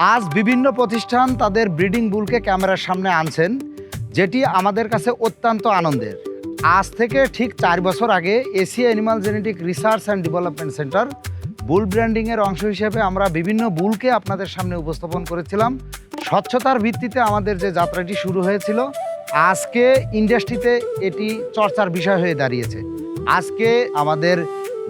আজ বিভিন্ন প্রতিষ্ঠান তাদের ব্রিডিং বুলকে ক্যামেরার সামনে আনছেন, যেটি আমাদের কাছে অত্যন্ত আনন্দের। আজ থেকে ঠিক 4 বছর আগে Asia animal genetic research and development centre bull ব্র্যান্ডিংয়ের অংশ হিসেবে আমরা বিভিন্ন বুলকে আপনাদের সামনে উপস্থাপন করেছিলাম। স্বচ্ছতার ভিত্তিতে আমাদের যে যাত্রাটি শুরু হয়েছিল, আজকে ইন্ডাস্ট্রিতে এটি চর্চার বিষয় হয়ে দাঁড়িয়েছে। আজকে আমাদের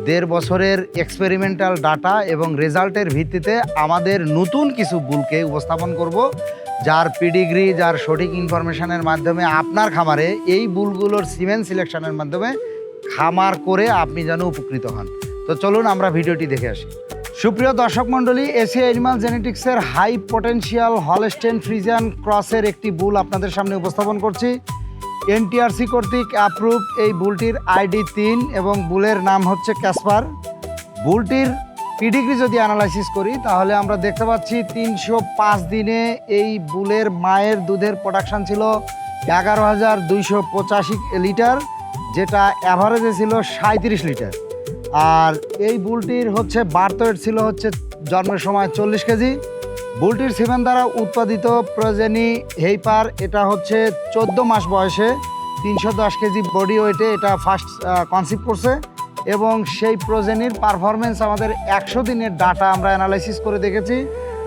1.5 বছরের এক্সপেরিমেন্টাল ডাটা এবং রেজাল্টের ভিত্তিতে আমাদের নতুন কিছু বুলকে উপস্থাপন করব, যার পিডিগ্রি, যার সঠিক ইনফরমেশনের মাধ্যমে আপনার খামারে এই বুলগুলোর সিমেন সিলেকশনের মাধ্যমে খামার করে আপনি যেন উপকৃত হন। তো চলুন আমরা ভিডিওটি দেখে আসি। সুপ্রিয় দর্শক মণ্ডলী, এশিয়া অ্যানিমাল জেনেটিক্সের হাই পটেনশিয়াল হলস্টেইন ফ্রিজিয়ান ক্রসের একটি বুল আপনাদের সামনে উপস্থাপন করছি। এনটিআরসি কর্তৃক অ্যাপ্রুভ এই বুলটির আইডি 3 এবং বুলের নাম হচ্ছে ক্যাসপার। বুলটির পিডিগ্রি যদি অ্যানালাইসিস করি তাহলে আমরা দেখতে পাচ্ছি 305 দিনে এই বুলের মায়ের দুধের প্রোডাকশান ছিল 11,285 লিটার, যেটা অ্যাভারেজে ছিল 37 লিটার। আর এই বুলটির হচ্ছে বার্থ ওয়েট ছিল হচ্ছে জন্মের সময় 40 কেজি। বুলটির সিমেন দ্বারা উৎপাদিত প্রজেনি হেইপার, এটা হচ্ছে 14 মাস বয়সে 310 কেজি বডি ওয়েটে এটা ফার্স্ট কনসিভ করছে এবং সেই প্রজেনির পারফরমেন্স আমাদের 100 দিনের ডাটা আমরা অ্যানালাইসিস করে দেখেছি,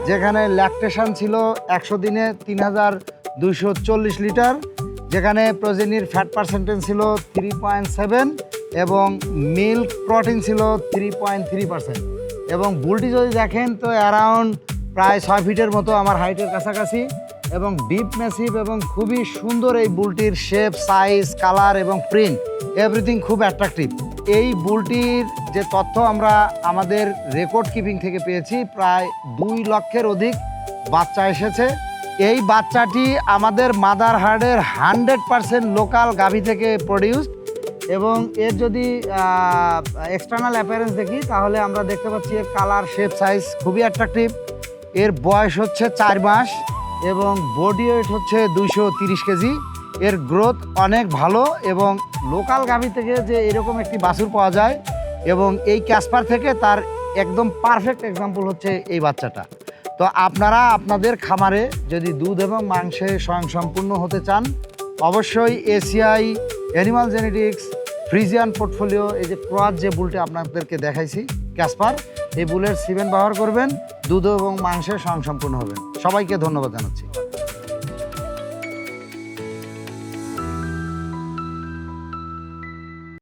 যেখানে ল্যাকটেশন ছিল 100 দিনে 3,240 লিটার, যেখানে প্রজেনির ফ্যাট পার্সেন্টেজ ছিল 3.7 এবং মিল্ক প্রোটিন ছিল 3.3%। এবং বুলটি যদি দেখেন তো অ্যারাউন্ড প্রায় 6 ফিটের মতো আমার হাইটের কাছাকাছি এবং ডিপ ম্যাসিভ এবং খুবই সুন্দর এই বুলটির শেপ, সাইজ, কালার এবং প্রিন্ট, এভরিথিং খুব অ্যাট্রাকটিভ। এই বুলটির যে তথ্য আমরা আমাদের রেকর্ড কিপিং থেকে পেয়েছি, প্রায় 2 লক্ষের অধিক বাচ্চা এসেছে। এই বাচ্চাটি আমাদের মাদার হার্ডের 100% লোকাল গাভী থেকে প্রডিউসড এবং এর যদি এক্সটার্নাল অ্যাপিয়ারেন্স দেখি তাহলে আমরা দেখতে পাচ্ছি এর কালার, শেপ, সাইজ খুবই অ্যাট্রাকটিভ। এর বয়স হচ্ছে 4 মাস এবং বডি ওয়েট হচ্ছে 230 কেজি। এর গ্রোথ অনেক ভালো এবং লোকাল গাভী থেকে যে এরকম একটি বাছুর পাওয়া যায় এবং এই ক্যাসপার থেকে তার একদম পারফেক্ট এক্সাম্পল হচ্ছে এই বাচ্চাটা। তো আপনারা আপনাদের খামারে যদি দুধ এবং মাংসে স্বয়ংসম্পূর্ণ হতে চান, অবশ্যই ACI animal genetics Friesian portfolio এই যে ক্রস যে বুলটি আপনাদেরকে দেখাইছি ক্যাসপার, এই বুলের সিমেন ব্যবহার করবেন, দুধ এবং মাংসে স্বয়ংসম্পূর্ণ হবেন। সবাইকে ধন্যবাদ জানাচ্ছি।